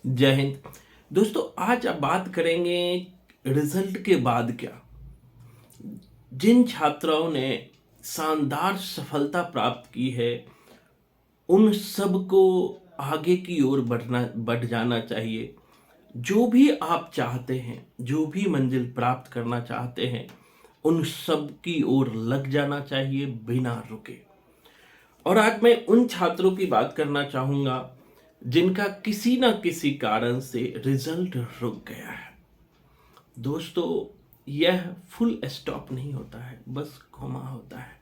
जय हिंद। दोस्तों, आज आप बात करेंगे रिजल्ट के बाद क्या। जिन छात्राओं ने शानदार सफलता प्राप्त की है, उन सबको आगे की ओर बढ़ जाना चाहिए। जो भी आप चाहते हैं, जो भी मंजिल प्राप्त करना चाहते हैं, उन सब की ओर लग जाना चाहिए बिना रुके। और आज मैं उन छात्रों की बात करना चाहूंगा जिनका किसी ना किसी कारण से रिजल्ट रुक गया है। दोस्तों, यह फुल स्टॉप नहीं होता है, बस कॉमा होता है।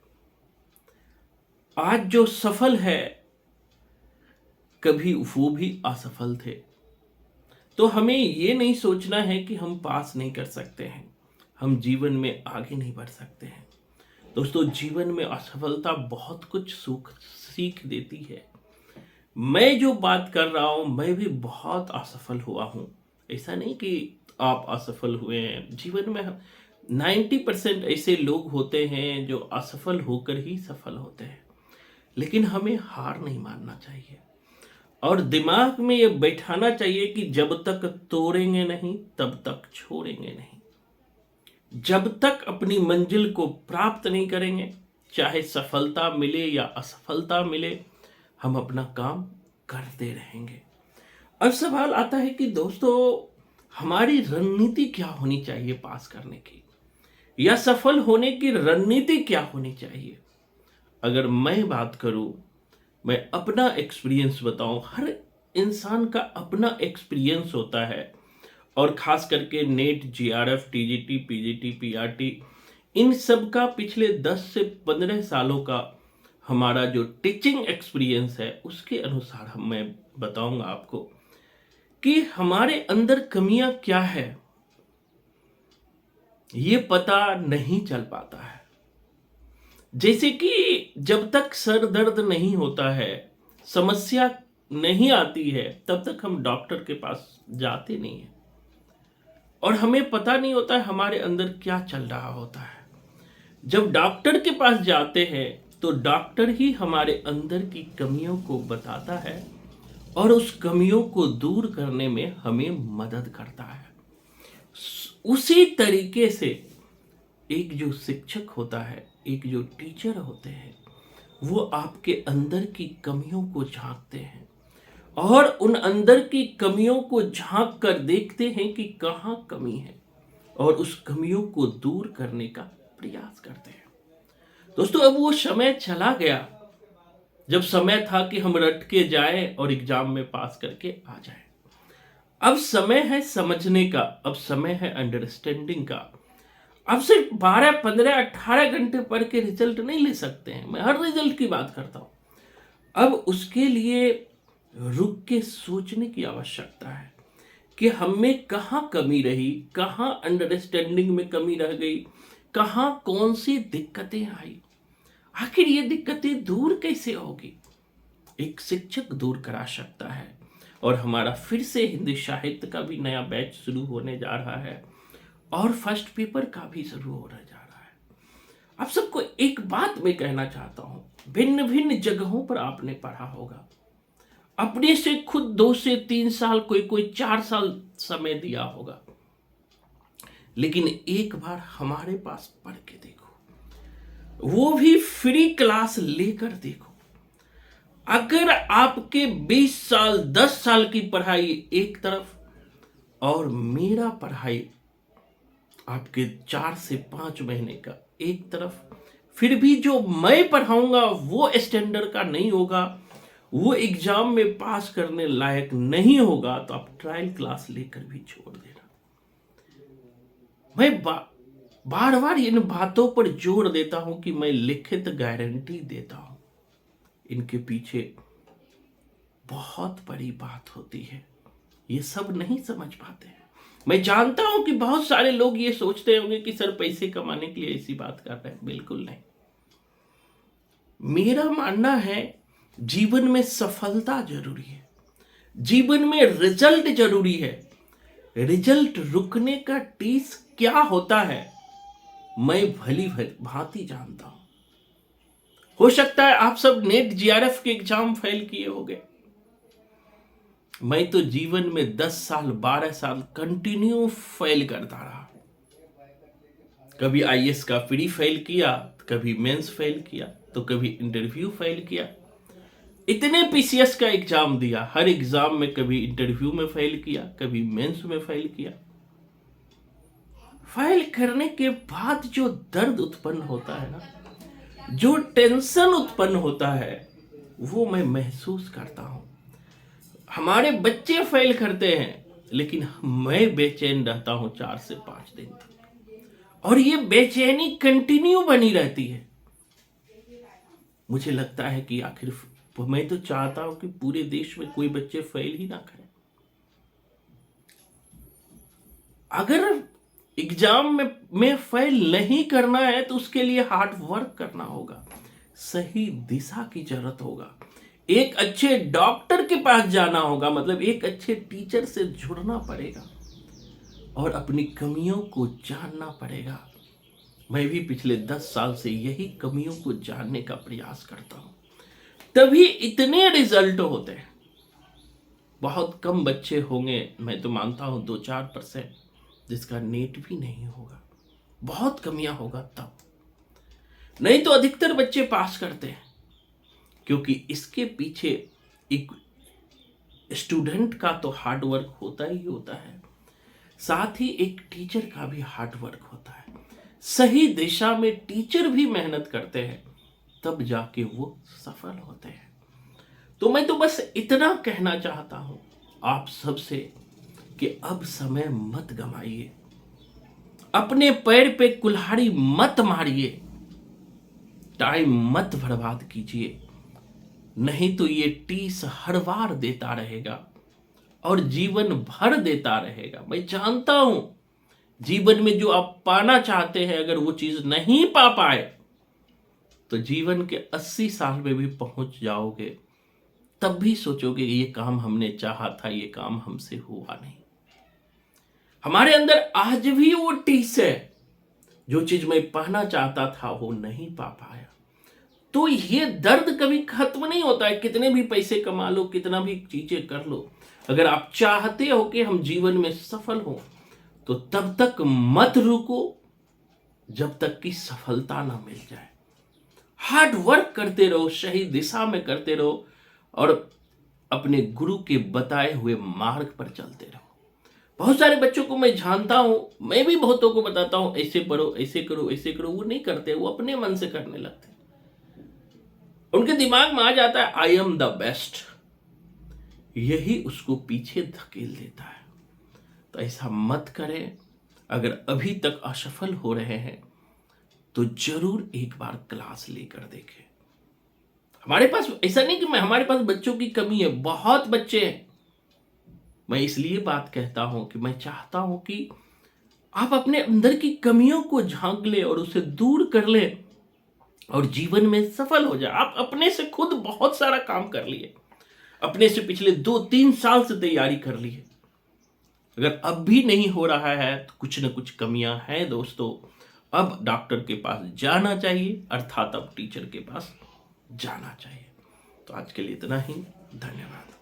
आज जो सफल है, कभी वो भी असफल थे। तो हमें ये नहीं सोचना है कि हम पास नहीं कर सकते हैं, हम जीवन में आगे नहीं बढ़ सकते हैं। दोस्तों, जीवन में असफलता बहुत कुछ सीख देती है। मैं जो बात कर रहा हूं, मैं भी बहुत असफल हुआ हूं। ऐसा नहीं कि आप असफल हुए हैं। जीवन में 90% ऐसे लोग होते हैं जो असफल होकर ही सफल होते हैं। लेकिन हमें हार नहीं मानना चाहिए और दिमाग में ये बैठाना चाहिए कि जब तक तोड़ेंगे नहीं, तब तक छोड़ेंगे नहीं। जब तक अपनी मंजिल को प्राप्त नहीं करेंगे, चाहे सफलता मिले या असफलता मिले, हम अपना काम करते रहेंगे। अब सवाल आता है कि दोस्तों, हमारी रणनीति क्या होनी चाहिए पास करने की, या सफल होने की रणनीति क्या होनी चाहिए। अगर मैं बात करूं, मैं अपना एक्सपीरियंस बताऊं। हर इंसान का अपना एक्सपीरियंस होता है, और खास करके NET, JRF, TGT, PGT, PRT, इन सब का पिछले 10 से 15 सालों का हमारा जो टीचिंग एक्सपीरियंस है, उसके अनुसार मैं बताऊंगा आपको कि हमारे अंदर कमियां क्या है। ये पता नहीं चल पाता है। जैसे कि जब तक सर दर्द नहीं होता है, समस्या नहीं आती है, तब तक हम डॉक्टर के पास जाते नहीं हैं। और हमें पता नहीं होता है हमारे अंदर क्या चल रहा होता है। जब डॉक्टर के पास जाते हैं, तो डॉक्टर ही हमारे अंदर की कमियों को बताता है और उस कमियों को दूर करने में हमें मदद करता है। उसी तरीके से एक जो शिक्षक होता है, एक जो टीचर होते हैं, वो आपके अंदर की कमियों को झांकते हैं और उन अंदर की कमियों को झांक कर देखते हैं कि कहाँ कमी है, और उस कमियों को दूर करने का प्रयास करते हैं। दोस्तों, अब वो समय चला गया जब समय था कि हम रट के जाएं और एग्जाम में पास करके आ जाएं। अब समय है समझने का, अब समय है अंडरस्टैंडिंग का। अब सिर्फ 12, 15, 18 घंटे पढ़ के रिजल्ट नहीं ले सकते हैं। मैं हर रिजल्ट की बात करता हूं। अब उसके लिए रुक के सोचने की आवश्यकता है कि हम में कहाँ कमी रही, कहाँ अंडरस्टैंडिंग में कमी रह गई, कहाँ कौन सी दिक्कतें आई, आखिर ये दिक्कतें दूर कैसे होगी। एक शिक्षक दूर करा सकता है। और हमारा फिर से हिंदी साहित्य का भी नया बैच शुरू होने जा रहा है और फर्स्ट पेपर का भी शुरू होने जा रहा है। आप सबको एक बात मैं कहना चाहता हूं, भिन्न भिन्न जगहों पर आपने पढ़ा होगा। अपने से खुद 2 से 3 साल, कोई 4 साल समय दिया होगा। लेकिन एक बार हमारे पास पढ़ के देखो, वो भी फ्री क्लास लेकर देखो। अगर आपके 20 साल, 10 साल की पढ़ाई एक तरफ और मेरा पढ़ाई आपके 4 से 5 महीने का एक तरफ, फिर भी जो मैं पढ़ाऊंगा वो स्टैंडर्ड का नहीं होगा, वो एग्जाम में पास करने लायक नहीं होगा, तो आप ट्रायल क्लास लेकर भी छोड़ देना। मैं बार बार इन बातों पर जोर देता हूं कि मैं लिखित गारंटी देता हूं। इनके पीछे बहुत बड़ी बात होती है, ये सब नहीं समझ पाते हैं। मैं जानता हूं कि बहुत सारे लोग ये सोचते होंगे कि सर पैसे कमाने के लिए ऐसी बात कर रहे हैं। बिल्कुल नहीं। मेरा मानना है जीवन में सफलता जरूरी है, जीवन में रिजल्ट जरूरी है। रिजल्ट रुकने का टीस क्या होता है, मैं भली भांति जानता हूं। हो सकता है आप सब नेट, जीआरएफ के एग्जाम फेल किए होंगे। मैं तो जीवन में 10 साल 12 साल कंटिन्यू फेल करता रहा। कभी आईएएस का प्री फेल किया, कभी मेंस फेल किया, तो कभी इंटरव्यू फेल किया। इतने पीसीएस का एग्जाम दिया, हर एग्जाम में कभी इंटरव्यू में फेल किया, कभी मेंस में फेल किया। फेल करने के बाद जो दर्द उत्पन्न होता है ना, जो टेंशन उत्पन्न होता है, वो मैं महसूस करता हूं। हमारे बच्चे फेल करते हैं, लेकिन मैं बेचैन रहता हूं 4 से 5 दिन तक, और ये बेचैनी कंटिन्यू बनी रहती है। मुझे लगता है कि आखिर मैं तो चाहता हूं कि पूरे देश में कोई बच्चे फेल ही ना करें। अगर एग्जाम में फेल नहीं करना है तो उसके लिए हार्ड वर्क करना होगा, सही दिशा की जरूरत होगा, एक अच्छे डॉक्टर के पास जाना होगा, मतलब एक अच्छे टीचर से जुड़ना पड़ेगा और अपनी कमियों को जानना पड़ेगा। मैं भी पिछले 10 साल से यही कमियों को जानने का प्रयास करता हूं, तभी इतने रिजल्ट होते हैं। बहुत कम बच्चे होंगे, मैं तो मानता हूं 2-4%, जिसका नेट भी नहीं होगा। बहुत कमियां होगा तब, नहीं तो अधिकतर बच्चे पास करते हैं, क्योंकि इसके पीछे एक स्टूडेंट का तो हार्ड वर्क होता ही होता है, साथ ही एक टीचर का भी हार्ड वर्क होता है। सही दिशा में टीचर भी मेहनत करते हैं, तब जाके वो सफल होते हैं। तो मैं तो बस इतना कहना चाहता हूं आप सबसे कि अब समय मत गंवाइए, अपने पैर पे कुल्हाड़ी मत मारिए, टाइम मत बर्बाद कीजिए, नहीं तो ये टीस हर बार देता रहेगा और जीवन भर देता रहेगा। मैं जानता हूं जीवन में जो आप पाना चाहते हैं, अगर वो चीज नहीं पा पाए तो जीवन के 80 साल में भी पहुंच जाओगे, तब भी सोचोगे ये काम हमने चाहा था, ये काम हमसे हुआ नहीं। हमारे अंदर आज भी वो टीस है, जो चीज मैं पाना चाहता था वो नहीं पा पाया। तो ये दर्द कभी खत्म नहीं होता है, कितने भी पैसे कमा लो, कितना भी चीजें कर लो, अगर आप चाहते हो कि हम जीवन में सफल हो तो तब तक मत रुको जब तक कि सफलता ना मिल जाए। हार्ड वर्क करते रहो, सही दिशा में करते रहो और अपने गुरु के बताए हुए मार्ग पर चलते रहो। बहुत सारे बच्चों को मैं जानता हूं, मैं भी बहुतों को बताता हूं ऐसे पढ़ो, ऐसे करो, ऐसे करो, वो नहीं करते, वो अपने मन से करने लगते। उनके दिमाग में आ जाता है आई एम द बेस्ट, यही उसको पीछे धकेल देता है। तो ऐसा मत करें। अगर अभी तक असफल हो रहे हैं तो जरूर एक बार क्लास लेकर देखें। हमारे पास ऐसा नहीं कि हमारे पास बच्चों की कमी है, बहुत बच्चे हैं। मैं इसलिए बात कहता हूं कि मैं चाहता हूं कि आप अपने अंदर की कमियों को झांक ले और उसे दूर कर ले और जीवन में सफल हो जाए। आप अपने से खुद बहुत सारा काम कर लिए, अपने से पिछले 2-3 साल से तैयारी कर ली है। अगर अब भी नहीं हो रहा है तो कुछ न कुछ कमियां हैं दोस्तों। अब डॉक्टर के पास जाना चाहिए, अर्थात अब टीचर के पास जाना चाहिए। तो आज के लिए इतना ही, धन्यवाद।